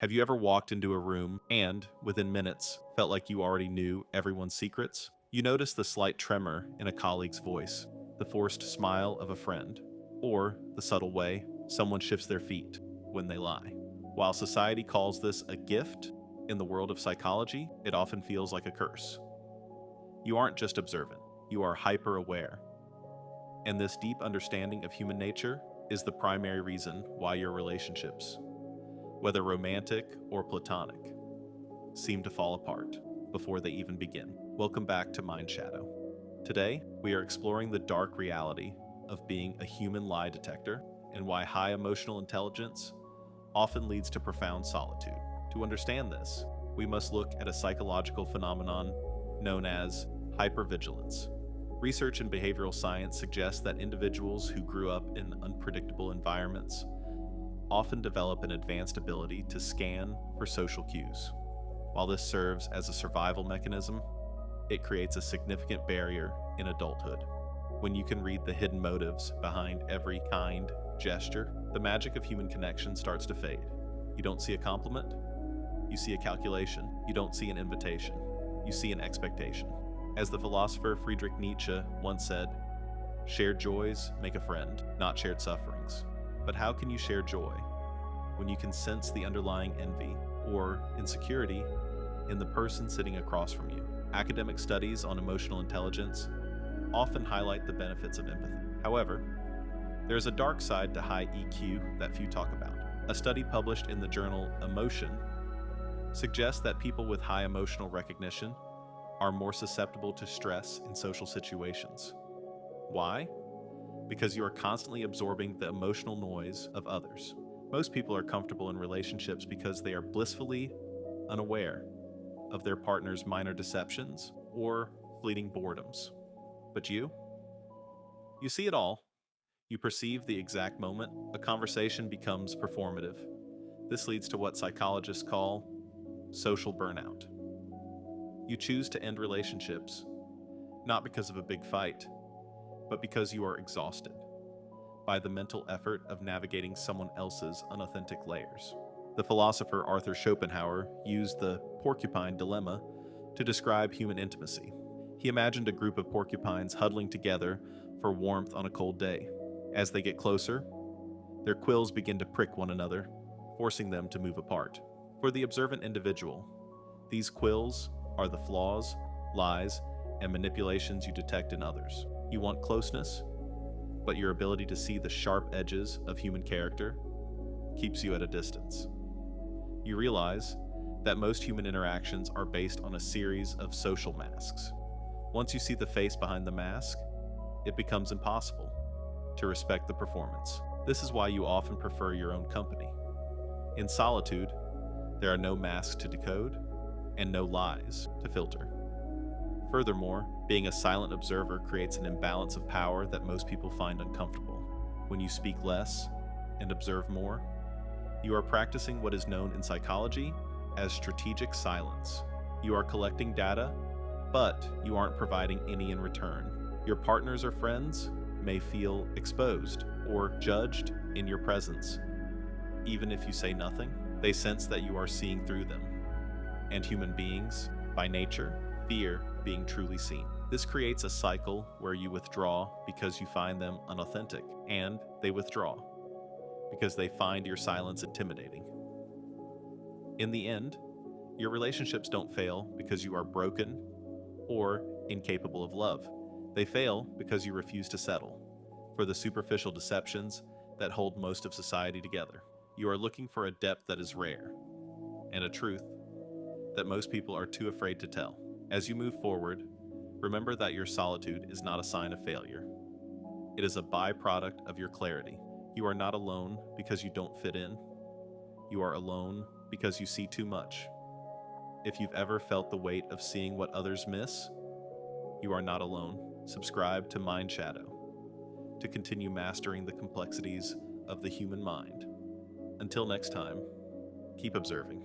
Have you ever walked into a room and, within minutes, felt like you already knew everyone's secrets? You notice the slight tremor in a colleague's voice, the forced smile of a friend, or the subtle way someone shifts their feet when they lie. While society calls this a gift, in the world of psychology, it often feels like a curse. You aren't just observant, you are hyper-aware. And this deep understanding of human nature is the primary reason why your relationships, whether romantic or platonic, seem to fall apart before they even begin. Welcome back to Mind Shadow. Today, we are exploring the dark reality of being a human lie detector and why high emotional intelligence often leads to profound solitude. To understand this, we must look at a psychological phenomenon known as hypervigilance. Research in behavioral science suggests that individuals who grew up in unpredictable environments often develop an advanced ability to scan for social cues. While this serves as a survival mechanism, it creates a significant barrier in adulthood. When you can read the hidden motives behind every kind gesture, the magic of human connection starts to fade. You don't see a compliment, you see a calculation. You don't see an invitation, you see an expectation. As the philosopher Friedrich Nietzsche once said, "Shared joys make a friend, not shared sufferings." But how can you share joy when you can sense the underlying envy or insecurity in the person sitting across from you? Academic studies on emotional intelligence often highlight the benefits of empathy. However, there is a dark side to high EQ that few talk about. A study published in the journal Emotion suggests that people with high emotional recognition are more susceptible to stress in social situations. Why? Because you are constantly absorbing the emotional noise of others. Most people are comfortable in relationships because they are blissfully unaware of their partner's minor deceptions or fleeting boredoms. But you see it all. You perceive the exact moment a conversation becomes performative. This leads to what psychologists call social burnout. You choose to end relationships, not because of a big fight, but because you are exhausted by the mental effort of navigating someone else's unauthentic layers. The philosopher Arthur Schopenhauer used the Porcupine dilemma to describe human intimacy. He imagined a group of porcupines huddling together for warmth on a cold day. As they get closer, their quills begin to prick one another, forcing them to move apart. For the observant individual, these quills are the flaws, lies, and manipulations you detect in others. You want closeness, but your ability to see the sharp edges of human character keeps you at a distance. You realize that most human interactions are based on a series of social masks. Once you see the face behind the mask, it becomes impossible to respect the performance. This is why you often prefer your own company. In solitude, there are no masks to decode and no lies to filter. Furthermore, being a silent observer creates an imbalance of power that most people find uncomfortable. When you speak less and observe more, you are practicing what is known in psychology as strategic silence. You are collecting data, but you aren't providing any in return. Your partners or friends may feel exposed or judged in your presence. Even if you say nothing, they sense that you are seeing through them. And human beings, by nature, fear being truly seen. This creates a cycle where you withdraw because you find them unauthentic, and they withdraw because they find your silence intimidating. In the end, your relationships don't fail because you are broken or incapable of love. They fail because you refuse to settle for the superficial deceptions that hold most of society together. You are looking for a depth that is rare, and a truth that most people are too afraid to tell. As you move forward, remember that your solitude is not a sign of failure. It is a byproduct of your clarity. You are not alone because you don't fit in. You are alone because you see too much. If you've ever felt the weight of seeing what others miss, you are not alone. Subscribe to Mind Shadow to continue mastering the complexities of the human mind. Until next time, keep observing.